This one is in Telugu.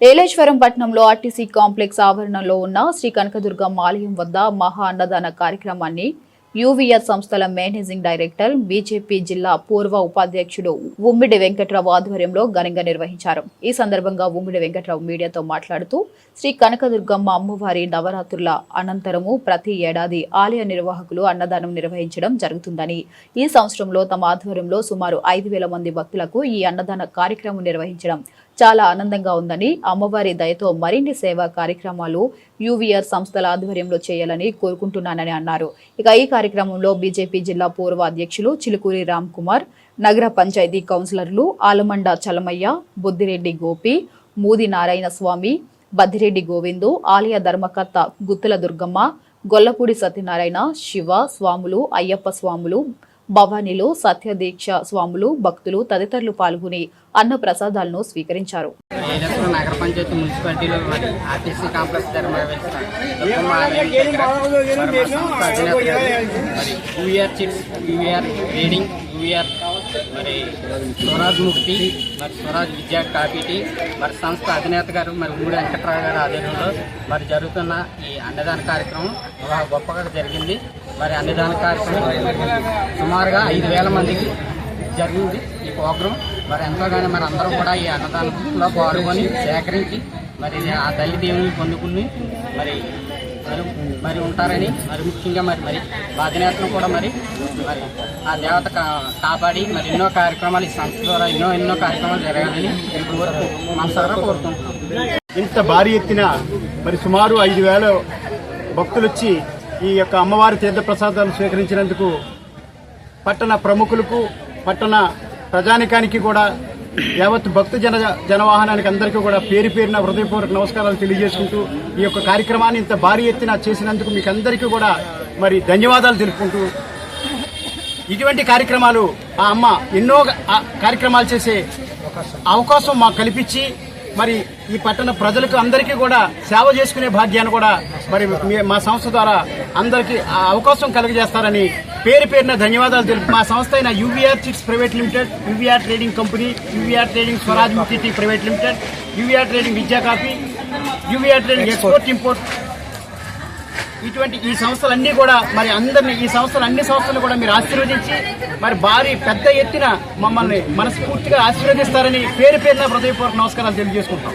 ఏలేశ్వరం పట్టణంలో ఆర్టీసీ కాంప్లెక్స్ ఆవరణలో ఉన్న శ్రీ కనకదుర్గమ్మ ఆలయం వద్ద మహా అన్నదాన కార్యక్రమాన్ని యూవీఆర్ సంస్థల మేనేజింగ్ డైరెక్టర్ బీజేపీ జిల్లా పూర్వ ఉపాధ్యక్షుడు ఉమ్మిడి వెంకట్రావు ఆధ్వర్యంలో ఘనంగా నిర్వహించారు. ఈ సందర్భంగా ఉమ్మిడి వెంకట్రావు మీడియాతో మాట్లాడుతూ శ్రీ కనకదుర్గమ్మ అమ్మవారి నవరాత్రుల అనంతరము ప్రతి ఏడాది ఆలయ నిర్వాహకులు అన్నదానం నిర్వహించడం జరుగుతుందని, ఈ సంవత్సరంలో తమ ఆధ్వర్యంలో సుమారు 5,000 మంది భక్తులకు ఈ అన్నదాన కార్యక్రమం నిర్వహించడం చాలా ఆనందంగా ఉందని, అమ్మవారి దయతో మరిన్ని సేవా కార్యక్రమాలు యూవీఆర్ సంస్థల ఆధ్వర్యంలో చేయాలని కోరుకుంటున్నానని అన్నారు. ఇక ఈ కార్యక్రమంలో బీజేపీ జిల్లా పూర్వ అధ్యక్షులు చిలుకూరి రామ్ కుమార్, నగర పంచాయతీ కౌన్సిలర్లు ఆలమండ చలమయ్య, బుద్దిరెడ్డి గోపి, మూది నారాయణ స్వామి, బద్దిరెడ్డి గోవిందు, ఆలయ ధర్మకర్త గుత్తుల దుర్గమ్మ, గొల్లపూడి సత్యనారాయణ, శివ స్వాములు, అయ్యప్ప స్వాములు, భవానీలు, సత్యదీక్ష స్వాములు, భక్తులు తదితరులు పాల్గొని అన్న ప్రసాదాలను స్వీకరించారు. నగర పంచాయతీ మున్సిపాలిటీలో ఆర్టీసీ కాంప్లెక్స్ మరి స్వరాజ్ ముక్తి, మరి స్వరాజ్ విద్యా కాపీటీ, మరి సంస్థ అధినేత గారు మరి ఉమ్మిడి వెంకట్రావు గారి ఆధ్వర్యంలో మరి జరుగుతున్న ఈ అన్నదాన కార్యక్రమం గొప్పగా జరిగింది. మరి అన్నదాన కార్యక్రమం సుమారుగా 5,000 మందికి జరిగింది ఈ ప్రోగ్రాం. మరి ఎంతోగానో మరి అందరూ కూడా ఈ అన్నదానంలో పాల్గొని సేకరించి మరి ఆ తల్లి దేవుని పొందుకుని మరి మరి ఉంటారని, మరి ముఖ్యంగా మరి బాధ్యతను కూడా మరి ఆ దేవత కాపాడి మరి ఎన్నో కార్యక్రమాలు ఈ సంస్థ ద్వారా ఎన్నో కార్యక్రమాలు జరగాలని మనసారా కోరుకుంటున్నాం. ఇంత భారీ ఎత్తిన మరి సుమారు 5,000 భక్తులు వచ్చి ఈ యొక్క అమ్మవారి తీర్థప్రసాదాలు స్వీకరించినందుకు పట్టణ ప్రముఖులకు, పట్టణ ప్రజానికానికి కూడా యావత్ భక్త జనవాహనానికి అందరికీ కూడా పేరు పేరున హృదయపూర్వక నమస్కారాలు తెలియజేసుకుంటూ ఈ యొక్క కార్యక్రమాన్ని ఇంత భారీ ఎత్తున చేసినందుకు మీకు అందరికీ కూడా మరి ధన్యవాదాలు తెలుపుకుంటూ, ఇటువంటి కార్యక్రమాలు ఆ అమ్మ ఎన్నో కార్యక్రమాలు చేసే అవకాశం మాకు కల్పించి మరి ఈ పట్టణ ప్రజలకు అందరికీ కూడా సేవ చేసుకునే భాగ్యాన్ని కూడా మరి మా సంస్థ ద్వారా అందరికీ ఆ అవకాశం కలుగజేస్తారని పేరు పేరున ధన్యవాదాలు తెలుపు. మా సంస్థ అయిన యూవీఆర్ chits private limited, యూవీఆర్ trading company, యూవీఆర్ trading Swaraj ముక్తి ప్రైవేట్ లిమిటెడ్, యూవీఆర్ ట్రేడింగ్ విద్యా కాపీ, యూవీఆర్ ట్రేడింగ్ ఎక్స్పోర్ట్ ఇంపోర్ట్, ఇటువంటి ఈ సంస్థలన్నీ కూడా మరి అందరినీ ఈ అన్ని సంస్థలు కూడా మీరు ఆశీర్వదించి మరి భారీ పెద్ద ఎత్తున మమ్మల్ని మనస్ఫూర్తిగా ఆశీర్వదిస్తారని పేరు పేరున హృదయపూర్వక నమస్కారాలు తెలియజేసుకుంటాం.